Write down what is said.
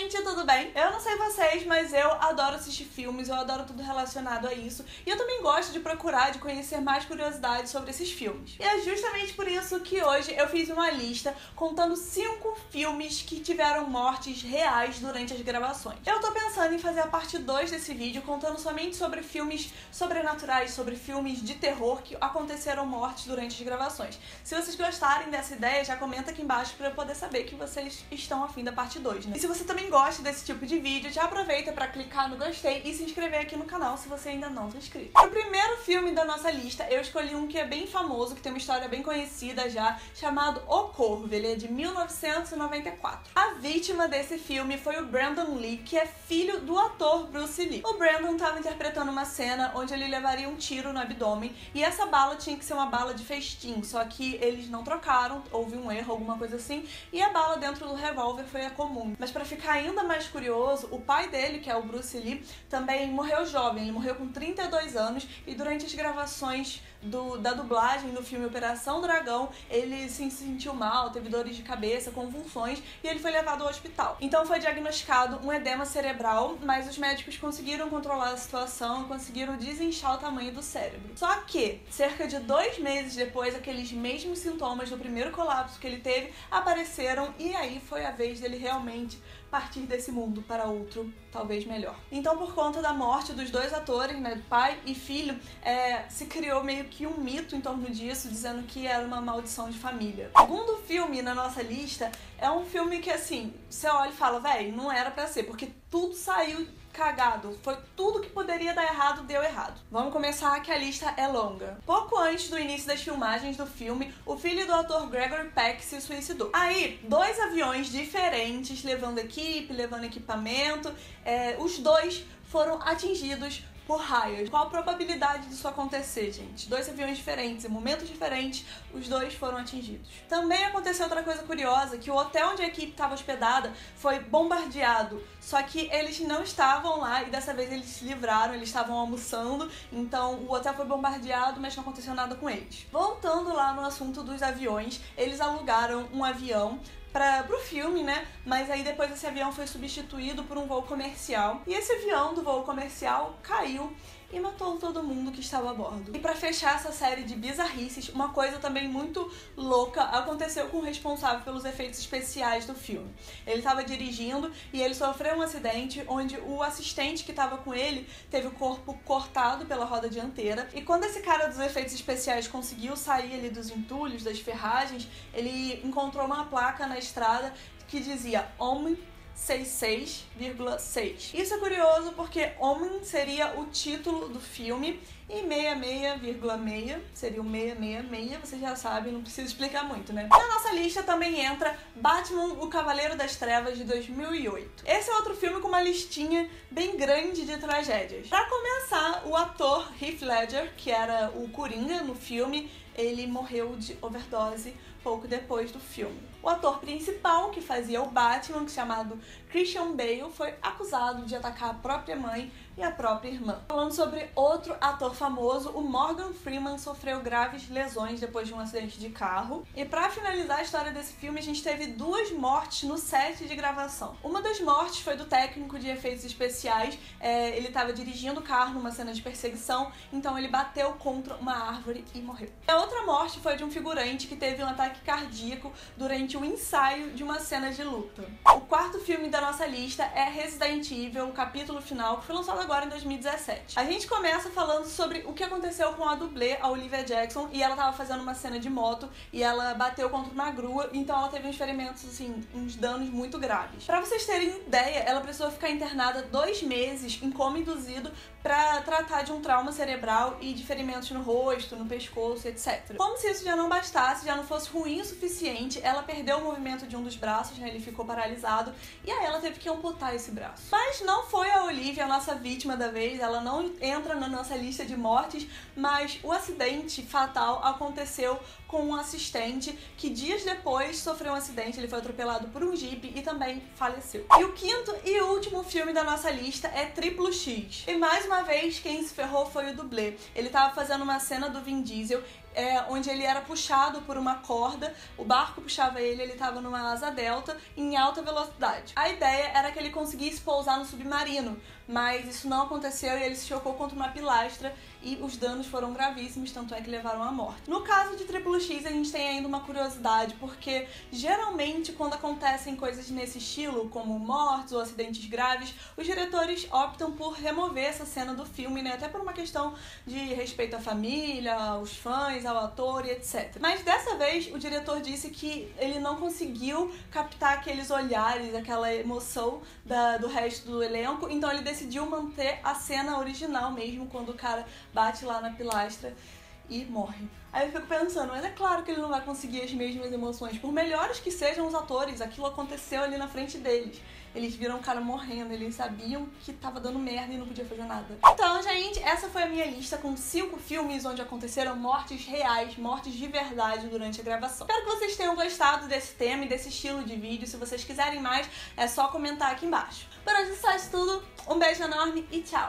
gente, tudo bem? Eu não sei vocês, mas eu adoro assistir filmes, eu adoro tudo relacionado a isso. E eu também gosto de procurar, de conhecer mais curiosidades sobre esses filmes. E é justamente por isso que hoje eu fiz uma lista contando 5 filmes que tiveram mortes reais durante as gravações. Eu tô pensando em fazer a parte 2 desse vídeo contando somente sobre filmes sobrenaturais, sobre filmes de terror que aconteceram mortes durante as gravações. Se vocês gostarem dessa ideia, já comenta aqui embaixo pra eu poder saber que vocês estão afim da parte 2, né? E se você também gosta desse tipo de vídeo, já aproveita pra clicar no gostei e se inscrever aqui no canal se você ainda não tá inscrito. O primeiro filme da nossa lista, eu escolhi um que é bem famoso, que tem uma história bem conhecida já, chamado O Corvo. Ele é de 1994. A vítima desse filme foi o Brandon Lee, que é filho do ator Bruce Lee. O Brandon estava interpretando uma cena onde ele levaria um tiro no abdômen e essa bala tinha que ser uma bala de festim, só que eles não trocaram, houve um erro, alguma coisa assim, e a bala dentro do revólver foi a comum. Mas pra ficar ainda mais curioso, o pai dele, que é o Bruce Lee, também morreu jovem, ele morreu com 32 anos e durante as gravações da dublagem do filme Operação Dragão, ele se sentiu mal, teve dores de cabeça, convulsões e ele foi levado ao hospital. Então foi diagnosticado um edema cerebral, mas os médicos conseguiram controlar a situação e conseguiram desinchar o tamanho do cérebro. Só que, cerca de 2 meses depois, aqueles mesmos sintomas do primeiro colapso que ele teve apareceram e aí foi a vez dele realmente partir desse mundo para outro, talvez melhor. Então, por conta da morte dos dois atores, né, pai e filho, se criou meio que um mito em torno disso, dizendo que era uma maldição de família. O segundo filme na nossa lista é um filme que, assim, você olha e fala, véi, não era pra ser, porque tudo saiu cagado. Foi tudo que poderia dar errado, deu errado. Vamos começar que a lista é longa. Pouco antes do início das filmagens do filme, o filho do ator Gregory Peck se suicidou. Aí, 2 aviões diferentes, levando equipe, levando equipamento, os 2 foram atingidos por raios. Qual a probabilidade disso acontecer, gente? 2 aviões diferentes, em momentos diferentes, os 2 foram atingidos. Também aconteceu outra coisa curiosa, que o hotel onde a equipe estava hospedada foi bombardeado, só que eles não estavam lá e dessa vez eles se livraram, eles estavam almoçando, então o hotel foi bombardeado, mas não aconteceu nada com eles. Voltando lá no assunto dos aviões, eles alugaram um avião pro filme, né? Mas aí depois esse avião foi substituído por um voo comercial. E esse avião do voo comercial caiu e matou todo mundo que estava a bordo. E pra fechar essa série de bizarrices, uma coisa também muito louca aconteceu com o responsável pelos efeitos especiais do filme. Ele estava dirigindo e ele sofreu um acidente onde o assistente que estava com ele teve o corpo cortado pela roda dianteira. E quando esse cara dos efeitos especiais conseguiu sair ali dos entulhos, das ferragens, ele encontrou uma placa na estrada que dizia Homem 66,6. Isso é curioso porque Homem seria o título do filme e 66,6 seria o 666, vocês já sabem, não preciso explicar muito, né? Na nossa lista também entra Batman, o Cavaleiro das Trevas, de 2008. Esse é outro filme com uma listinha bem grande de tragédias. Pra começar, o ator Heath Ledger, que era o Coringa no filme, ele morreu de overdose pouco depois do filme. O ator principal, que fazia o Batman, chamado Christian Bale, foi acusado de atacar a própria mãe e a própria irmã. Falando sobre outro ator famoso, o Morgan Freeman sofreu graves lesões depois de um acidente de carro. E pra finalizar a história desse filme, a gente teve 2 mortes no set de gravação. Uma das mortes foi do técnico de efeitos especiais. Ele estava dirigindo o carro numa cena de perseguição, então ele bateu contra uma árvore e morreu. A outra morte foi de um figurante que teve um ataque cardíaco durante o ensaio de uma cena de luta. O quarto filme da nossa lista é Resident Evil, o capítulo final, que foi lançado agora em 2017. A gente começa falando sobre o que aconteceu com a dublê, a Olivia Jackson, e ela tava fazendo uma cena de moto e ela bateu contra uma grua, então ela teve uns ferimentos, assim, uns danos muito graves. Pra vocês terem ideia, ela precisou ficar internada 2 meses em coma induzido pra tratar de um trauma cerebral e de ferimentos no rosto, no pescoço, etc. Como se isso já não bastasse, já não fosse ruim o suficiente, ela perdeu o movimento de um dos braços, né? Ele ficou paralisado e aí ela teve que amputar esse braço. Mas não foi a Olivia a nossa vítima da vez, ela não entra na nossa lista de mortes, mas o acidente fatal aconteceu com um assistente que dias depois sofreu um acidente, ele foi atropelado por um jipe e também faleceu. E o quinto e último filme da nossa lista é Triplo X. E mais uma vez, quem se ferrou foi o dublê. Ele tava fazendo uma cena do Vin Diesel, onde ele era puxado por uma corda, o barco puxava ele estava numa asa delta em alta velocidade. A ideia era que ele conseguisse pousar no submarino, mas isso não aconteceu e ele se chocou contra uma pilastra e os danos foram gravíssimos, tanto é que levaram à morte. No caso de Triplo X, a gente tem ainda uma curiosidade, porque geralmente quando acontecem coisas nesse estilo, como mortes ou acidentes graves, os diretores optam por remover essa cena do filme, né? Até por uma questão de respeito à família, aos fãs, ao ator e etc. Mas dessa vez o diretor disse que ele não conseguiu captar aqueles olhares, aquela emoção do resto do elenco, então ele decidiu manter a cena original mesmo, quando o cara bate lá na pilastra e morre. Aí eu fico pensando, mas é claro que ele não vai conseguir as mesmas emoções, por melhores que sejam os atores, aquilo aconteceu ali na frente deles. Eles viram o cara morrendo, eles sabiam que tava dando merda e não podia fazer nada. Então, gente, essa foi a minha lista com 5 filmes onde aconteceram mortes reais, mortes de verdade durante a gravação. Espero que vocês tenham gostado desse tema e desse estilo de vídeo. Se vocês quiserem mais, é só comentar aqui embaixo. Por hoje só isso tudo, um beijo enorme e tchau!